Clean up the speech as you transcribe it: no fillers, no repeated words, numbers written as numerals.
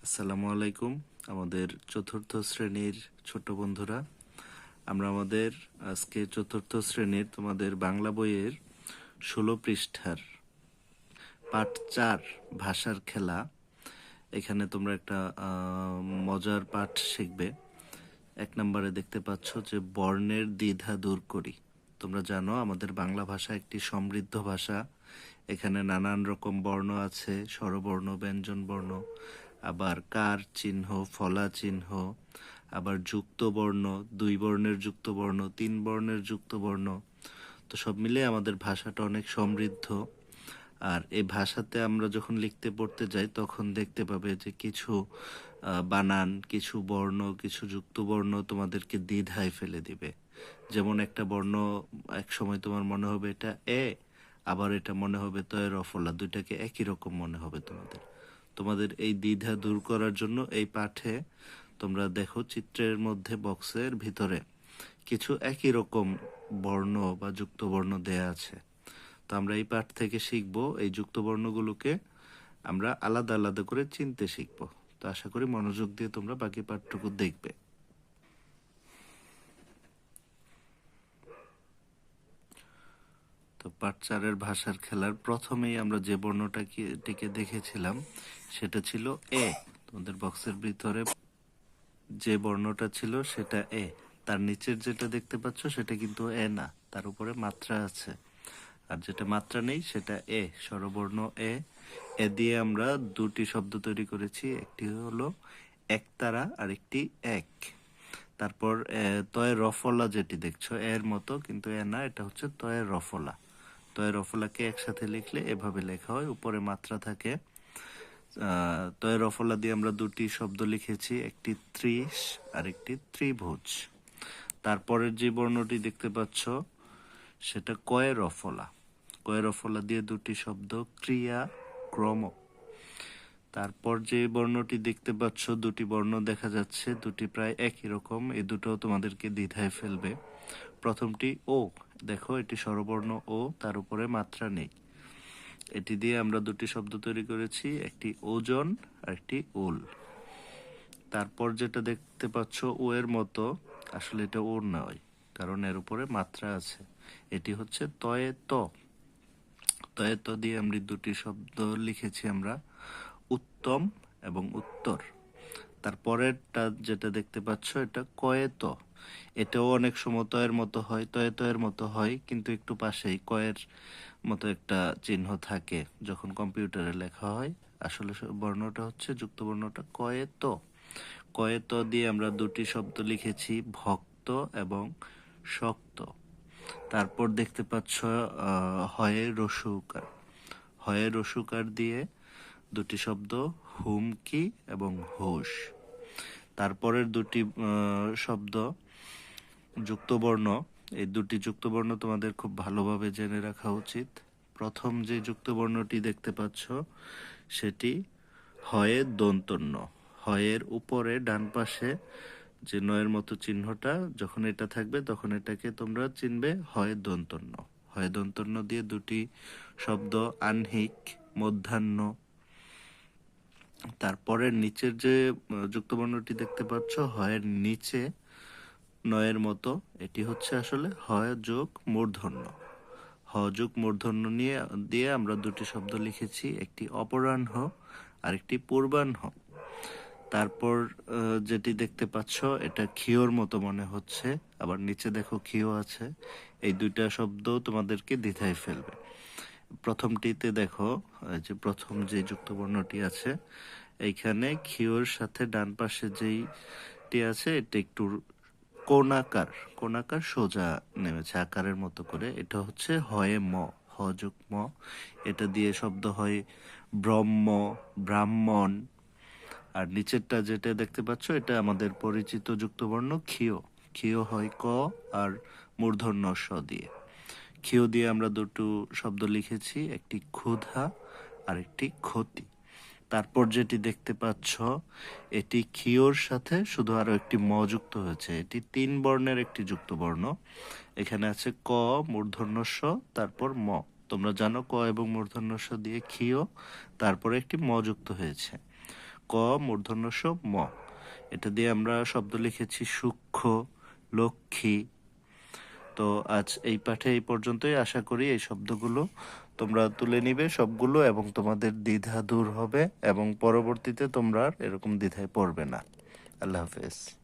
আসসালামু আলাইকুম। আমাদের চতুর্থ শ্রেণীর ছোট বন্ধুরা, আমরা আমাদের আজকে চতুর্থ শ্রেণীর তোমাদের বাংলা বইয়ের 16 পৃষ্ঠার পাঠ 4 ভাষার খেলা, এখানে তোমরা একটা মজার পাঠ শিখবে। 1 নম্বরে দেখতে পাচ্ছ যে বর্ণের দ্বিধা দূর করি। তোমরা জানো আমাদের বাংলা ভাষা একটি সমৃদ্ধ ভাষা। এখানে নানান রকম বর্ণ আছে, স্বরবর্ণ, ব্যঞ্জন বর্ণ, আবার কার চিহ্ন, ফলা চিহ্ন, আবার যুক্ত বর্ণ, 2 বর্ণের যুক্ত বর্ণ, 3 বর্ণের যুক্ত বর্ণ। তো সব মিলে আমাদের ভাষাটা অনেক সমৃদ্ধ। আর এই ভাষাতে আমরা যখন লিখতে পড়তে যাই তখন দেখতে পাবে যে কিছু বানান, কিছু বর্ণ, কিছু যুক্ত বর্ণ তোমাদেরকে দ্বিধায় ফেলে দিবে। যেমন একটা বর্ণ এক সময় তোমার মনে হবে এটা এ, আবার এটা মনে হবে তয় রফলা, দুইটাকে একই রকম মনে হবে তোমাদের। তোমাদের এই দ্বিধা দূর করার জন্য এই পাঠে তোমরা দেখো চিত্রের মধ্যে বক্সের ভিতরে কিছু একই রকম বর্ণ বা যুক্ত বর্ণ দেয়া আছে। তো আমরা এই পাঠ থেকে শিখব এই যুক্ত বর্ণগুলোকে আমরা আলাদা আলাদা করে চিনতে শিখব। তো আশা করি মনোযোগ দিয়ে তোমরা বাকি পাঠটুকু দেখবে। তো পাঠ 4-এর ভাষার খেলার প্রথমেই আমরা যে বর্ণটাকে দেখেছিলাম সেটা ছিল এ। তোমাদের বক্সের ভিতরে যে বর্ণটা ছিল সেটা এ। তার নিচের যেটা দেখতে পাচ্ছ সেটা কিন্তু এ না, তার উপরে মাত্রা আছে। আর যেটা মাত্রা নেই সেটা এ, স্বরবর্ণ এ। এ দিয়ে আমরা দুটি শব্দ তৈরি করেছি, একটি হলো একতারা আর একটি এক। তারপর তয়ের রফলা যেটি দেখছো এর মতো, কিন্তু এ না, এটা হচ্ছে তয়ের রফলা। তয়ের রফলাকে একসাথে লিখলে এভাবে লেখা হয়, উপরে মাত্রা থাকে। তয়ের রফলা দিয়ে আমরা দুটি শব্দ লিখেছি, একটি 30 আর একটি ত্রিভুজ। তারপরের যে বর্ণটি দেখতে পাচ্ছ সেটা কয়ের রফলা। কয়ের রফলা দিয়ে দুটি শব্দ ক্রিয়া, ক্রম। তারপর যে বর্ণটি দেখতে পাচ্ছ, দুটি বর্ণ দেখা যাচ্ছে, দুটি প্রায় একই রকম, এই দুটো তোমাদেরকে দ্বিধায় ফেলবে। প্রথমটি ও, দেখো এটি স্বরবর্ণ ও, তার উপরে মাত্রা নেই। এটি দিয়ে আমরা দুটি শব্দ তৈরি করেছি, একটি ওজন আর একটি উল। তারপর যেটা দেখতে পাচ্ছ ও এর মতো, আসলে এটা ওর নয়, কারণ এর উপরে মাত্রা আছে। এটি হচ্ছে তয়ে ত। তয়ে ত দিয়ে আমরা দুটি শব্দ লিখেছি আমরা, উত্তম এবং উত্তর। তারপরেরটা যেটা দেখতে পাচ্ছ এটা কয়ে ত। এটাও অনেক সময় তয়ের মতো হয়, তয়ে তয়ের মতো হয়, কিন্তু একটু পাশেই কয়ের মতো একটা চিহ্ন থাকে যখন কম্পিউটারে লেখা হয়। আসলে বর্ণটা হচ্ছে যুক্ত বর্ণটা কয়ে ত। কয়ে ত দিয়ে আমরা দুটি শব্দ লিখেছি, ভক্ত এবং শক্ত। তারপর দেখতে পাচ্ছ হয়ে রসুকার। হয়ে রসুকার দিয়ে দুটি শব্দ হুমকি এবং হুশ। তারপরের দুটি শব্দ যুক্তবর্ণ। এই দুটি যুক্তবর্ণ তোমাদের খুব ভালোভাবে জেনে রাখা উচিত। প্রথম যে যুক্তবর্ণটি দেখতে পাচ্ছ সেটি হয়ের দন্তন্য। হয়ের উপরে ডান পাশে যে নয়ের মতো চিহ্নটা, যখন এটা থাকবে তখন এটাকে তোমরা চিনবে হয়ের দন্তন্য। হয়ের দন্তন্য দিয়ে দুটি শব্দ আহ্নিক, মধ্যাহ্ন। তারপরে নিচের যে যুক্তবর্ণটি দেখতে পাচ্ছ হয়ের নিচে নয়ের মতো, এটি হচ্ছে আসলে হয় যোগ মূর্ধন্য। হ যোগ মূর্ধন্য দিয়ে আমরা দুটি শব্দ লিখেছি, একটি অপরাহ্ন আর একটি পূর্বাহ্ন। তারপর যেটি দেখতে পাচ্ছ এটা ক্ষীয়র মতো মনে হচ্ছে, আবার নিচে দেখো ক্ষীয় আছে। এই দুইটা শব্দ তোমাদেরকে দ্বিধায় ফেলবে। প্রথমটিতে দেখো যে প্রথম যে যুক্তবর্ণটি আছে, এইখানে ক্ষীয়র সাথে ডান পাশে যেইটি আছে এটা একটু কোণাকার, কোণাকার সোজা নেমেছে আকারের মতো করে। এটা হচ্ছে হয়ে ম, হ যোগ ম। এটা দিয়ে শব্দ হয় ব্রহ্ম, ব্রাহ্মণ। আর নিচেরটা যেটা দেখতে পাচ্ছ এটা আমাদের পরিচিত যুক্তবর্ণ ক্ষীয়। ক্ষীয় হয় ক আর মূর্ধন্য স দিয়ে। ক্ষীয় দিয়ে আমরা দুটো শব্দ লিখেছি, একটি ক্ষুধা আর একটি ক্ষতি। তারপর যেটি দেখতে পাচ্ছ এটি ক্ষীয়র সাথে শুধু আরো একটি ম যুক্ত হয়েছে। এটি 3 বর্ণের একটি যুক্ত বর্ণ। এখানে আছে ক, মূর্ধন্য স, তারপর ম। তোমরা জানো ক এবং মূর্ধন্য স দিয়ে ক্ষীয়, তারপরে একটি ম যুক্ত হয়েছে। ক মূর্ধন্য ষ ম। এটা দিয়ে আমরা শব্দ লিখেছি সূক্ষ্ম, লক্ষ্মী। তো আজ এই পাঠে এই পর্যন্তই। আশা করি এই শব্দগুলো তোমরা তুলে নিবে সবগুলো এবং তোমাদের দ্বিধা দূর হবে এবং পরবর্তীতে তোমরা আর এরকম দ্বিধায় পড়বে না। আল্লাহ হাফেজ।